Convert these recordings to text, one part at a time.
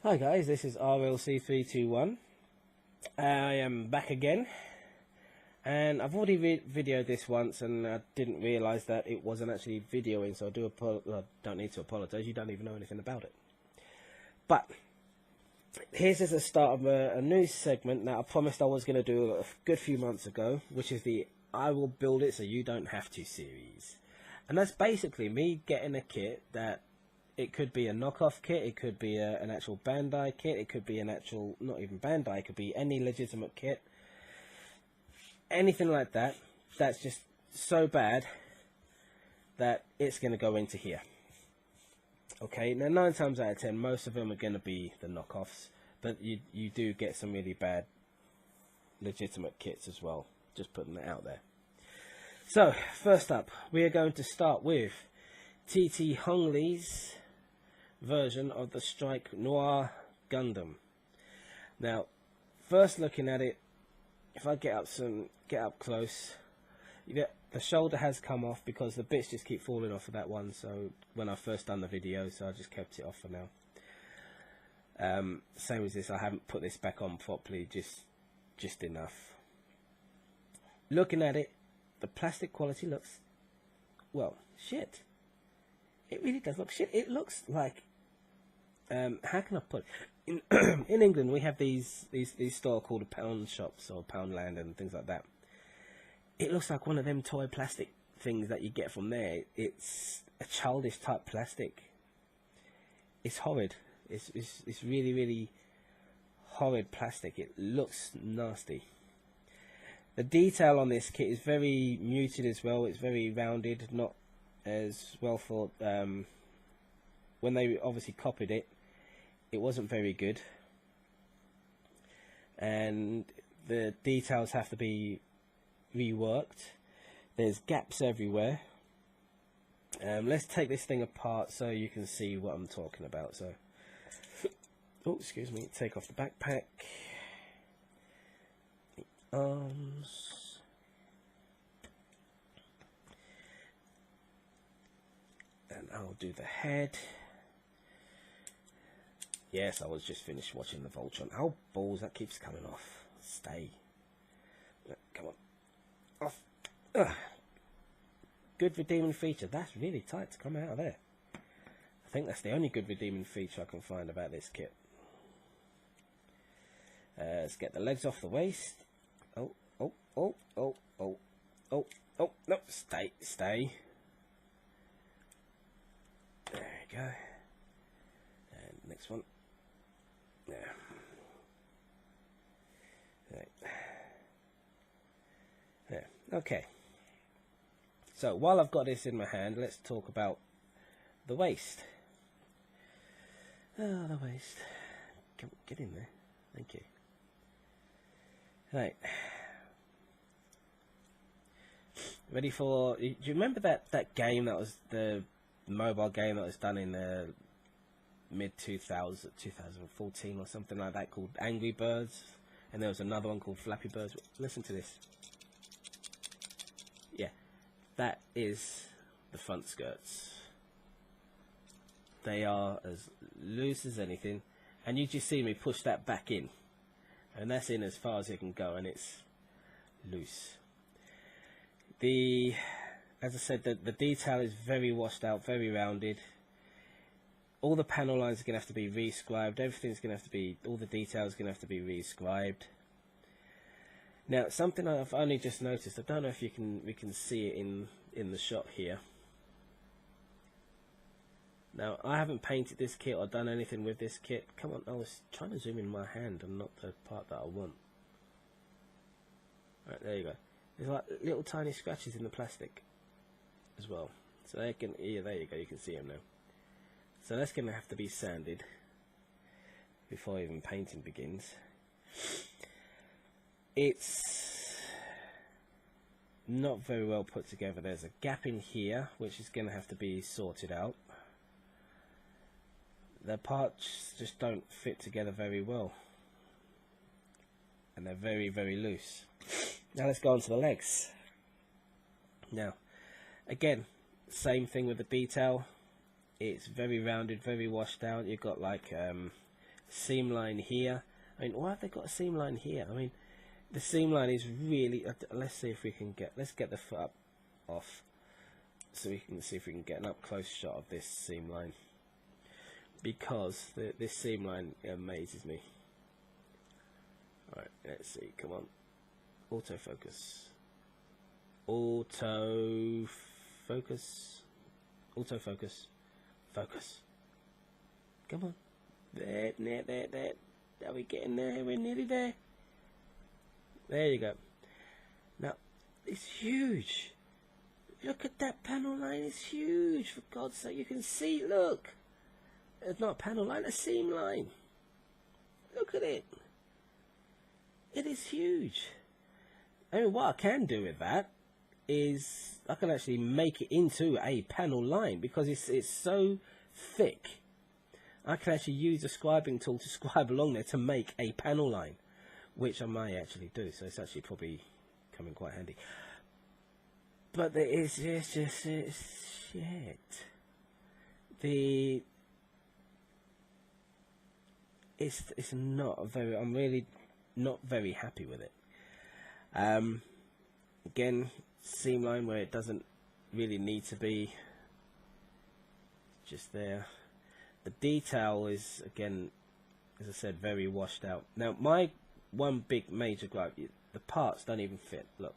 Hi guys, this is RLC321. I am back again, and I've already videoed this once and I didn't realise that it wasn't actually videoing, so I don't need to apologise, you don't even know anything about it. But here's just the start of a new segment that I promised I was going to do a good few months ago, which is the I Will Build It So You Don't Have To series. And that's basically me getting a kit that it could be a knockoff kit, it could be an actual Bandai kit, it could be an actual, not even Bandai, it could be any legitimate kit. Anything like that, that's just so bad that it's going to go into here. Okay, now 9 times out of 10, most of them are going to be the knockoffs, but you do get some really bad legitimate kits as well, just putting it out there. So, first up, we are going to start with TT Hongli's version of the Strike Noir Gundam. Now, first looking at it, if I get up close, the shoulder has come off because the bits just keep falling off of that one. So when I first done the video, so I just kept it off for now. Same as this, I haven't put this back on properly, just enough. Looking at it, the plastic quality looks, well, shit. It really does look shit. It looks like, how can I put it? In England, we have these stores called pound shops or Poundland and things like that. It looks like one of them toy plastic things that you get from there. It's a childish type plastic. It's horrid. It's really, really horrid plastic. It looks nasty. The detail on this kit is very muted as well. It's very rounded, not as well thought. When they obviously copied it, it wasn't very good, and the details have to be reworked. There's gaps everywhere. Let's take this thing apart so you can see what I'm talking about. So, oh, excuse me, take off the backpack, the arms, and I'll do the head. Yes, I was just finished watching the Voltron. Oh, balls, that keeps coming off. Stay. Come on. Off. Ugh. Good redeeming feature. That's really tight to come out of there. I think that's the only good redeeming feature I can find about this kit. Let's get the legs off the waist. Oh, oh, oh, oh, oh, oh, oh, no, stay. There you go. And next one. There. Right. There. Okay. So while I've got this in my hand, let's talk about the waist. Oh, the waist. Come, get in there. Thank you. Right. Ready for? Do you remember that game that was the mobile game that was done in the mid 2014 or something like that, called Angry Birds, and there was another one called Flappy Birds? Listen to this. Yeah, that is the front skirts. They are as loose as anything, and you just see me push that back in, and that's in as far as it can go, and it's loose. As I said, the detail is very washed out, very rounded. All the panel lines are going to have to be rescribed. Everything's going to have to be, all the details are going to have to be rescribed. Now, something I've only just noticed, I don't know if we can see it in the shot here. Now, I haven't painted this kit or done anything with this kit. Come on, I was trying to zoom in my hand and not the part that I want. Right, there you go. There's like little tiny scratches in the plastic as well. So they can, yeah, there you go, you can see them now. So that's going to have to be sanded before even painting begins. It's not very well put together. There's a gap in here which is going to have to be sorted out. The parts just don't fit together very well, and they're very, very loose. Now let's go on to the legs. Now, again, same thing with the detail. It's very rounded, very washed out. You've got like seam line here. I mean, why have they got a seam line here? I mean, the seam line is really, let's see if we can get, let's get the foot up off so we can see if we can get an up close shot of this seam line, because this seam line amazes me. Alright, let's see, come on, autofocus, autofocus, autofocus, focus, come on, there, are we getting there? We're nearly there. There you go. Now, it's huge. Look at that panel line. It's huge. For God's sake, you can see. Look. It's not a panel line, a seam line. Look at it. It is huge. I mean, what I can do with that is I can actually make it into a panel line, because it's so thick. I can actually use the scribing tool to scribe along there to make a panel line, which I may actually do. So it's actually probably coming quite handy. But it's shit. It's not very. I'm really not very happy with it. Again, seam line where it doesn't really need to be. Just there. The detail is, again, as I said, very washed out. Now, my one big major gripe, the parts don't even fit. Look.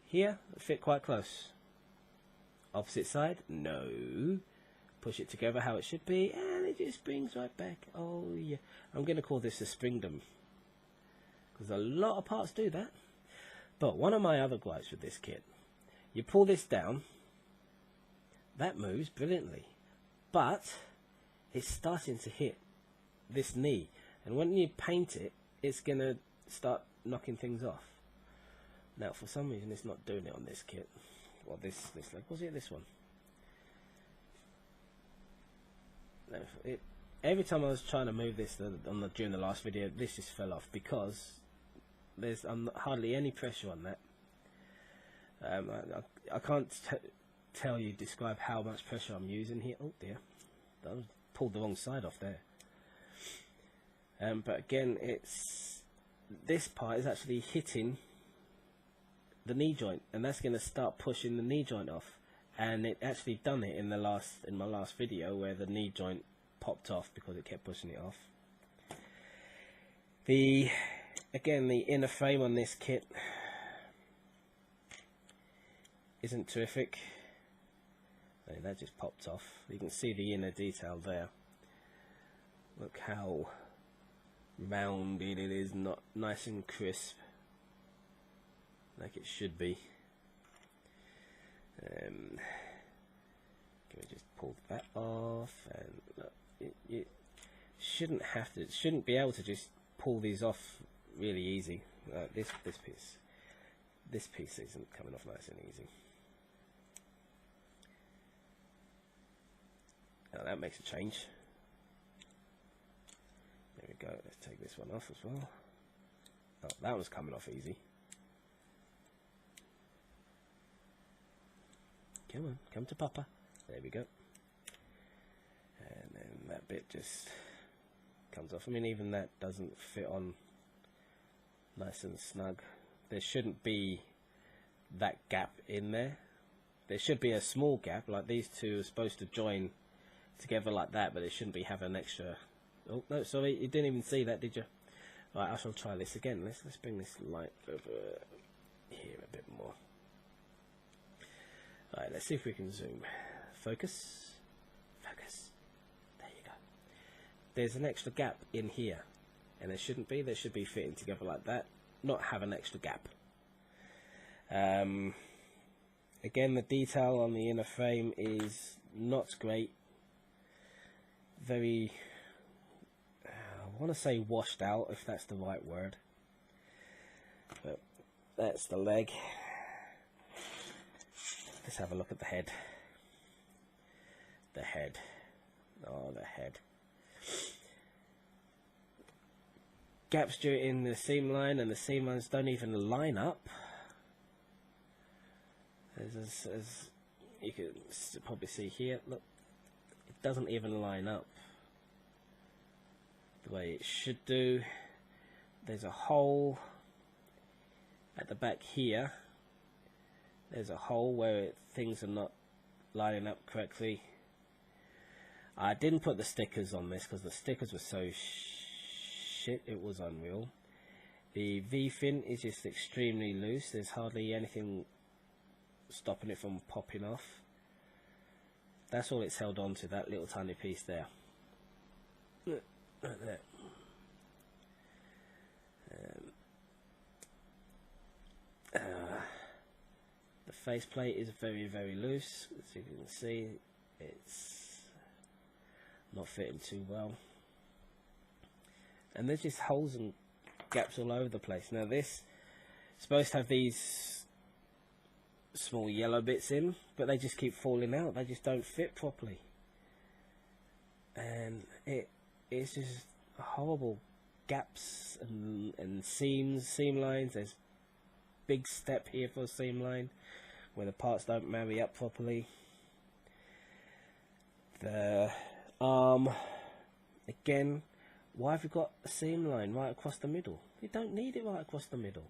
Here, they fit quite close. Opposite side, no. Push it together how it should be, and it just brings right back. Oh, yeah. I'm going to call this a springdom, because a lot of parts do that. But one of my other gripes with this kit, you pull this down, that moves brilliantly. But it's starting to hit this knee, and when you paint it, it's going to start knocking things off. Now, for some reason, it's not doing it on this kit. Well, this leg. Was it this one? No, every time I was trying to move this during the last video, this just fell off, because there's hardly any pressure on that. I can't describe how much pressure I'm using here. Oh dear, I pulled the wrong side off there. But again, this part is actually hitting the knee joint, and that's going to start pushing the knee joint off. And it actually done it in my last video, where the knee joint popped off because it kept pushing it off. Again, the inner frame on this kit isn't terrific. That just popped off. You can see the inner detail there. Look how rounded it is, not nice and crisp like it should be. Can we just pull that off? And look, you shouldn't have to. Shouldn't be able to just pull these off really easy. This piece isn't coming off nice and easy. Now that makes a change. There we go. Let's take this one off as well. Oh, that was coming off easy. Come on, come to Papa. There we go. And then that bit just comes off. I mean, even that doesn't fit on nice and snug. There shouldn't be that gap in there. There should be a small gap, like these two are supposed to join together like that, but it shouldn't be having an extra. Oh no, sorry, you didn't even see that, did you? Right, I shall try this again. Let's bring this light over here a bit more. Alright, let's see if we can zoom. Focus. Focus. There you go. There's an extra gap in here, and there shouldn't be. There should be fitting together like that, not have an extra gap. Again, the detail on the inner frame is not great. Very, I want to say washed out, if that's the right word. But that's the leg. Let's have a look at the head. The head. Oh, the head. Gaps due in the seam line, and the seam lines don't even line up. As you can probably see here, look, it doesn't even line up. the way it should do. There's a hole at the back here. There's a hole where things are not lining up correctly. I didn't put the stickers on this because the stickers were so shit, it was unreal. The V-fin is just extremely loose. There's hardly anything stopping it from popping off. That's all it's held on to, that little tiny piece there. Right there. The faceplate is very, very loose. As you can see, it's not fitting too well. And there's just holes and gaps all over the place. Now this is supposed to have these small yellow bits in, but they just keep falling out. They just don't fit properly. And it's just horrible gaps and seams, seam lines. There's big step here for a seam line where the parts don't marry up properly. The arm, again, why have you got a seam line right across the middle? You don't need it right across the middle.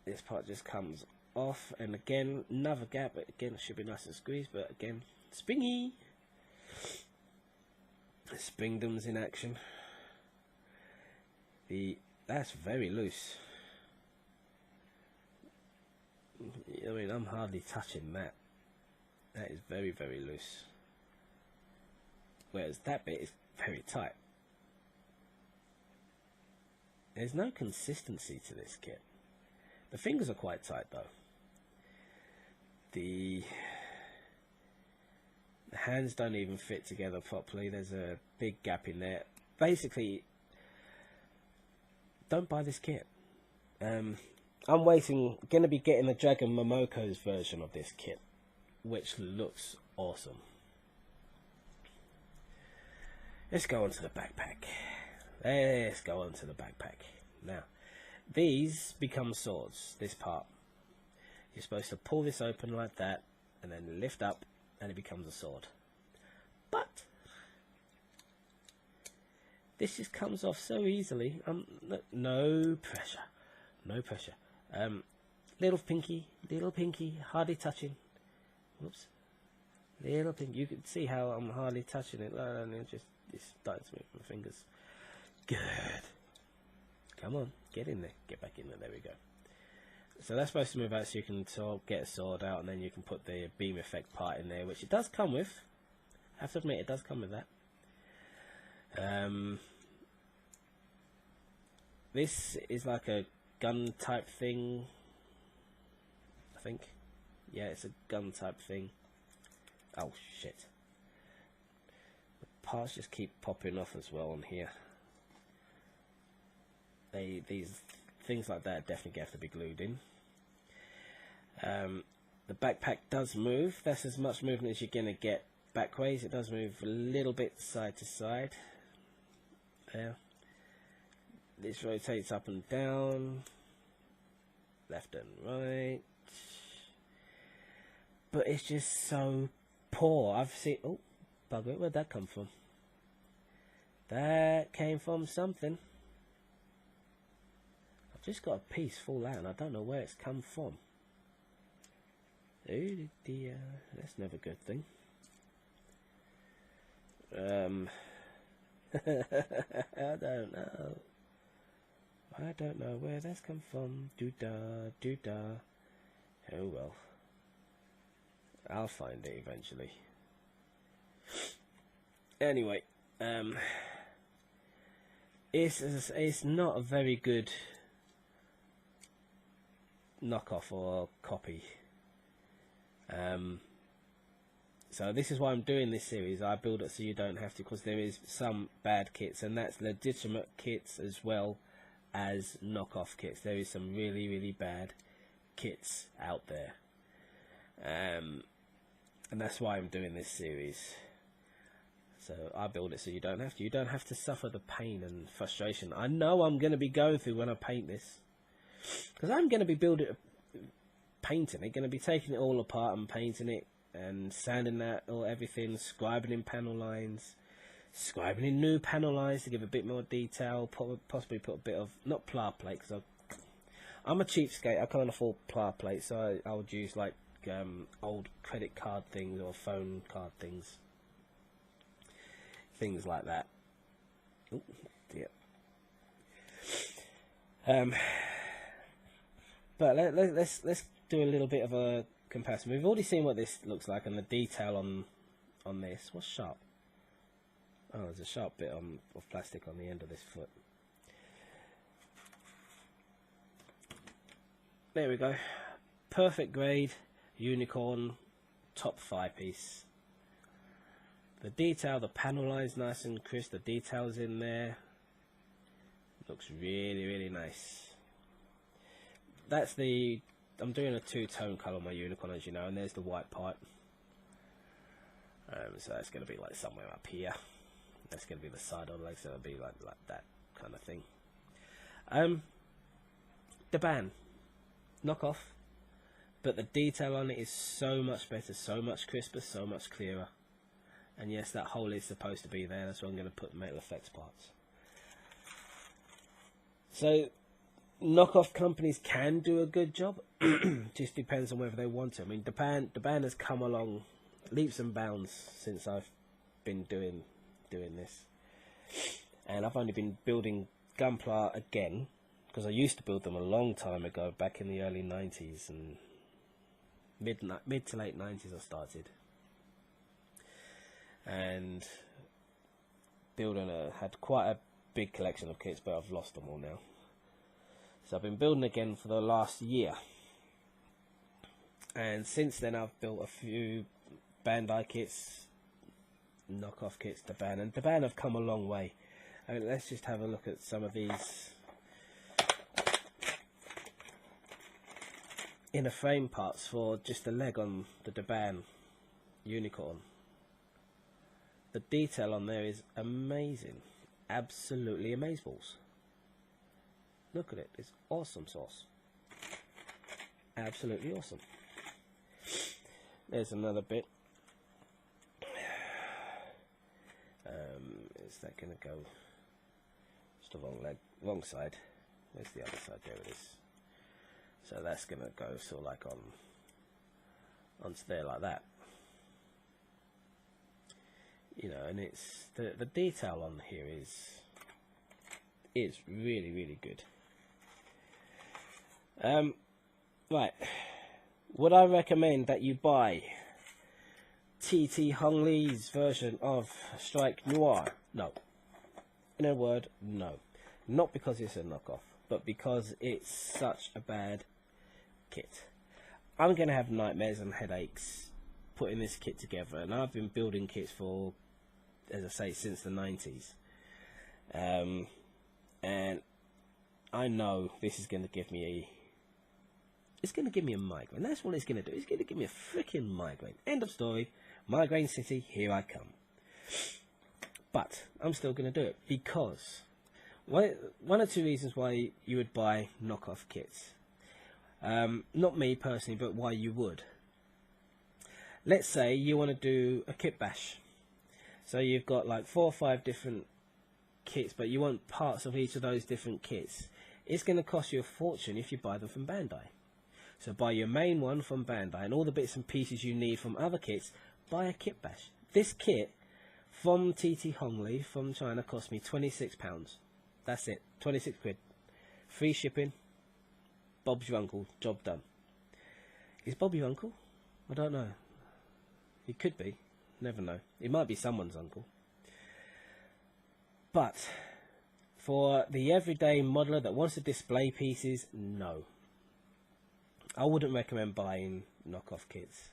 This part just comes off, and again, another gap, but again, it should be nice and squeezed, but again, springy. Springdom's in action. That's very loose. I mean, I'm hardly touching that. That is very, very loose. Whereas that bit is very tight. There's no consistency to this kit. The fingers are quite tight though. The hands don't even fit together properly. There's a big gap in there. Basically, don't buy this kit. I'm going to be getting the Dragon Momoko's version of this kit, which looks awesome. Let's go on to the backpack. Let's go on to the backpack. Now, these become swords, this part. You're supposed to pull this open like that, and then lift up, and it becomes a sword. But this just comes off so easily. No pressure. No pressure. Little pinky, hardly touching. Whoops. Little pinky. You can see how I'm hardly touching it. Just starting to move my fingers. Good. Come on, get in there. Get back in there. There we go. So that's supposed to move out so you can get a sword out, and then you can put the beam effect part in there, which it does come with. I have to admit, it does come with that. This is like a gun type thing, I think. Yeah, it's a gun type thing. Oh shit. The parts just keep popping off as well on here. These things like that definitely have to be glued in. The backpack does move. That's as much movement as you're going to get backways. It does move a little bit side to side. There. This rotates up and down, left and right, but it's just so poor. I've seen, oh bugger it, where'd that come from? That came from something. I've just got a piece fall out and I don't know where it's come from. Oh dear, that's never a good thing. I don't know. I don't know where that's come from. Doo-da, doo-da. Oh well. I'll find it eventually. Anyway, it's not a very good knockoff or copy. So this is why I'm doing this series. I build it so you don't have to, because there is some bad kits, and that's legitimate kits as well as knockoff kits. There is some really, really bad kits out there, and that's why I'm doing this series. So I build it so you don't have to. You don't have to suffer the pain and frustration I know I'm going to be going through when I paint this, because I'm going to be painting it, going to be taking it all apart and painting it, and sanding that or everything, scribing in panel lines, scribing in new panel lines to give a bit more detail, possibly put a bit of, not pla plate, because I'm a cheapskate, I can't afford pla plate, so I would use like old credit card things or phone card things like that. Ooh, dear. But let's do a little bit of a comparison. We've already seen what this looks like and the detail on this. What's sharp? Oh, there's a sharp bit of plastic on the end of this foot. There we go. Perfect grade, unicorn, top 5-piece. The detail, the panel line's nice and crisp. The details in there. Looks really, really nice. That's the... I'm doing a two-tone colour on my unicorn, as you know, and there's the white part. So that's going to be like somewhere up here. That's going to be the side of the legs, so it'll be like that kind of thing. The band, knockoff, but the detail on it is so much better, so much crisper, so much clearer. And yes, that hole is supposed to be there. That's where I'm going to put the metal effects parts. So knockoff companies can do a good job. Just depends on whether they want to. I mean, the band has come along leaps and bounds since I've been doing this, and I've only been building Gunpla again because I used to build them a long time ago, back in the early 90s and mid to late 90s. I started and had quite a big collection of kits, but I've lost them all now. So I've been building again for the last year, and since then I've built a few Bandai kits, knockoff kits, the band, and the band have come a long way. Let's just have a look at some of these inner frame parts for just the leg on the Daban unicorn. The detail on there is amazing, absolutely amazeballs. Look at it, it's awesome sauce. Absolutely awesome. There's another bit. Is that going to go just the wrong side? Where's the other side? There it is. So that's going to go sort of like onto there like that. You know, and it's the detail on here is really, really good. Right, would I recommend that you buy TT Hongli's version of Strike Noir? No. In a word, no. Not because it's a knockoff, but because it's such a bad kit. I'm going to have nightmares and headaches putting this kit together, and I've been building kits for, as I say, since the 90s. And I know this is going to give me a migraine. That's what it's going to do. It's going to give me a freaking migraine. End of story. Migraine City, here I come. But I'm still going to do it because one or two reasons why you would buy knockoff kits. Not me personally, but why you would. Let's say you want to do a kit bash. So you've got like 4 or 5 different kits, but you want parts of each of those different kits. It's going to cost you a fortune if you buy them from Bandai. So buy your main one from Bandai, and all the bits and pieces you need from other kits, buy a kit bash. This kit from TT Hongli from China cost me £26. That's it, 26 quid. Free shipping. Bob's your uncle, job done. Is Bob your uncle? I don't know. He could be, never know. It might be someone's uncle. But for the everyday modeler that wants to display pieces, no. I wouldn't recommend buying knockoff kits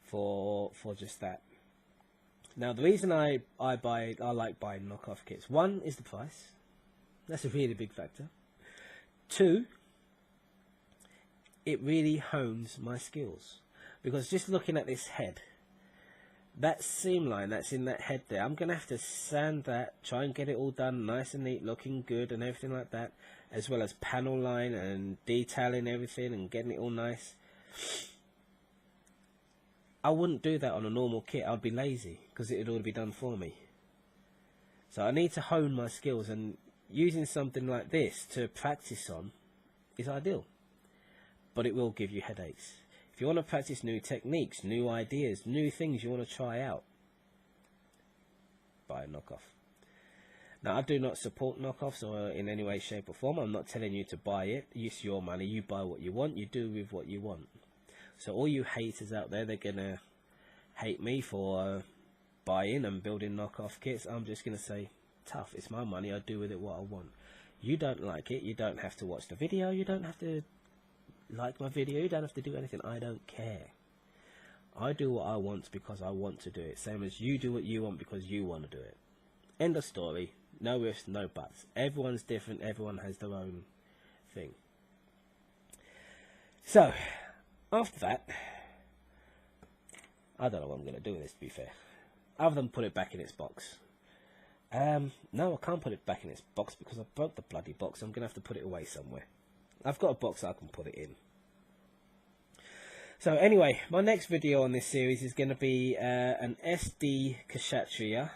for just that. Now the reason I like buying knockoff kits, one is the price. That's a really big factor. 2, it really hones my skills, because just looking at this head, that seam line that's in that head there, I'm going to have to sand that, try and get it all done nice and neat, looking good and everything like that, as well as panel line and detailing everything and getting it all nice. I wouldn't do that on a normal kit. I'd be lazy because it would already be done for me. So I need to hone my skills, and using something like this to practice on is ideal. But it will give you headaches. If you want to practice new techniques, new ideas, new things you want to try out, buy a knockoff. Now, I do not support knockoffs or in any way, shape or form. I'm not telling you to buy it. It's your money. You buy what you want. You do with what you want. So all you haters out there, they're going to hate me for buying and building knockoff kits. I'm just going to say, tough. It's my money. I do with it what I want. You don't like it. You don't have to watch the video. You don't have to like my video. You don't have to do anything. I don't care. I do what I want because I want to do it. Same as you do what you want because you want to do it. End of story. No ifs, no buts. Everyone's different. Everyone has their own thing. So, after that, I don't know what I'm going to do with this, to be fair. Other than put it back in its box. No, I can't put it back in its box because I broke the bloody box. I'm going to have to put it away somewhere. I've got a box I can put it in. So anyway, my next video on this series is going to be an SD Kshatriya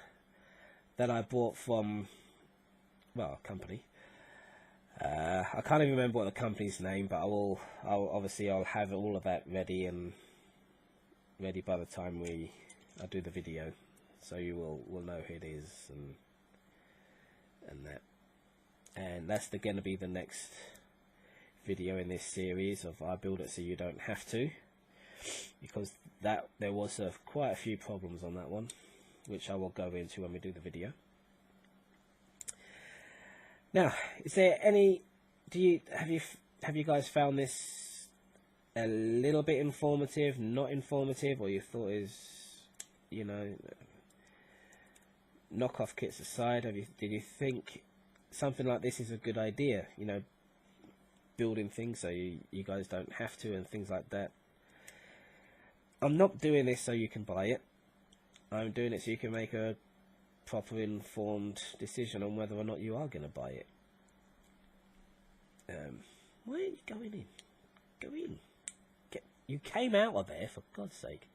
that I bought from, well, a company. I can't even remember what the company's name, but I'll have all of that ready by the time I do the video, so you will know who it is and that. And that's going to be the next video in this series of I Build It So You Don't Have To, because there was quite a few problems on that one, which I will go into when we do the video. Now, is there any? Have you guys found this a little bit informative, not informative, or you thought is, you know, knockoff kits aside? Did you think something like this is a good idea? You know, building things so you guys don't have to and things like that. I'm not doing this so you can buy it. I'm doing it so you can make a proper informed decision on whether or not you are going to buy it. Why aren't you going in? Go in. You came out of there, for God's sake.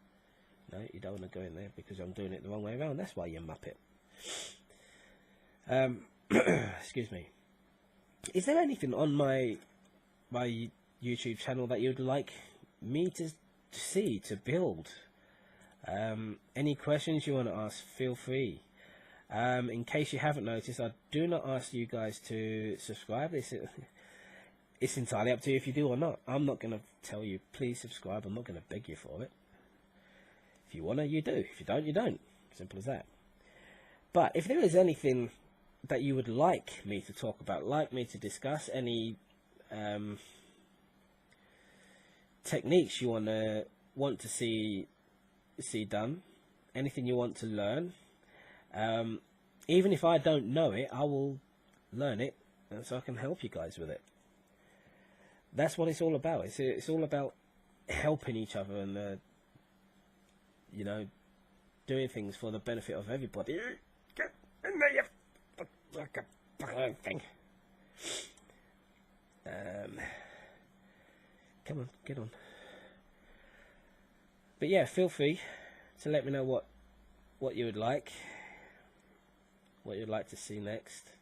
No, you don't want to go in there because I'm doing it the wrong way around. That's why you muppet. Excuse me. Is there anything on my YouTube channel that you'd like me to see, to build? Any questions you want to ask, feel free. In case you haven't noticed, I do not ask you guys to subscribe. It's entirely up to you if you do or not. I'm not going to tell you, please subscribe. I'm not going to beg you for it. If you want to, you do. If you don't, you don't. Simple as that. But if there is anything that you would like me to talk about, like me to discuss, any techniques you want to see done, anything you want to learn, even if I don't know it, I will learn it, and so I can help you guys with it. That's what it's all about. It's all about helping each other and you know, doing things for the benefit of everybody. Get in there, you like a thing. Come on, get on. But yeah, feel free to let me know what you would like, what you'd like to see next,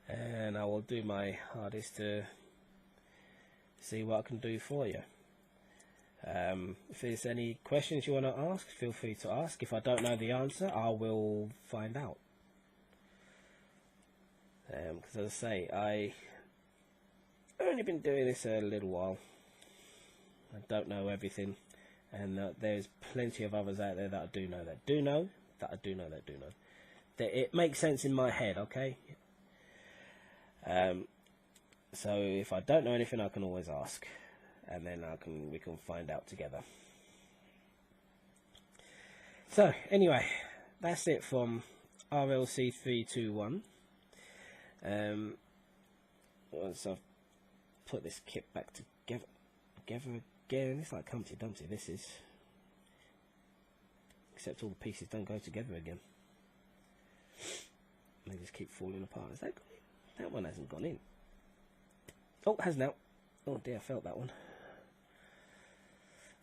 and I will do my hardest to see what I can do for you. If there's any questions you want to ask, feel free to ask. If I don't know the answer, I will find out. Because as I say, I've only been doing this a little while. I don't know everything, and there's plenty of others out there that I do know, that do know, that I do know, that do know. That it makes sense in my head, okay? So if I don't know anything, I can always ask, and then we can find out together. So anyway, that's it from RLC321. Once I've put this kit back together again, it's like Humpty Dumpty. This is, except all the pieces don't go together again. They just keep falling apart. Has that gone in? That one hasn't gone in. Oh, it has now. Oh dear, I felt that one.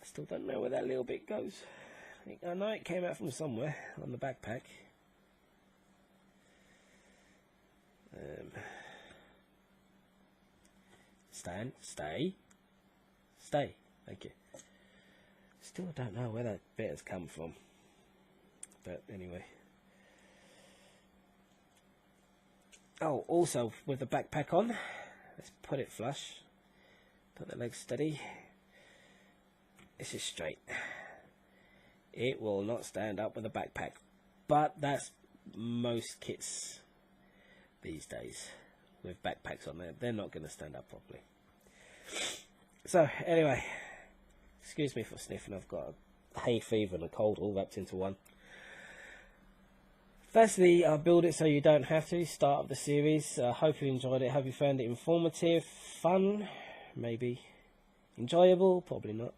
I still don't know where that little bit goes. I know it came out from somewhere on the backpack. Stay. Thank you. Still don't know where that bit has come from. But anyway. Oh, also with the backpack on, let's put it flush. Put the legs steady. This is straight. It will not stand up with a backpack. But that's most kits these days. With backpacks on there, they're not going to stand up properly. So, anyway, excuse me for sniffing. I've got a hay fever and a cold all wrapped into one. Firstly, I'll build it so you don't have to. Start of the series. Hope you enjoyed it. Hope you found it informative, fun, maybe enjoyable, probably not.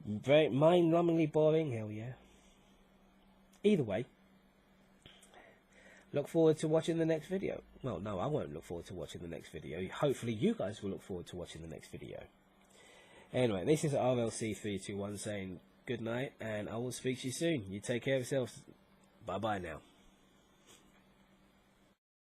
Very mind-numbingly boring, hell yeah. Either way, look forward to watching the next video. Well, no, I won't look forward to watching the next video. Hopefully you guys will look forward to watching the next video. Anyway, this is RLC321 saying good night, and I will speak to you soon. You take care of yourselves. Bye-bye now.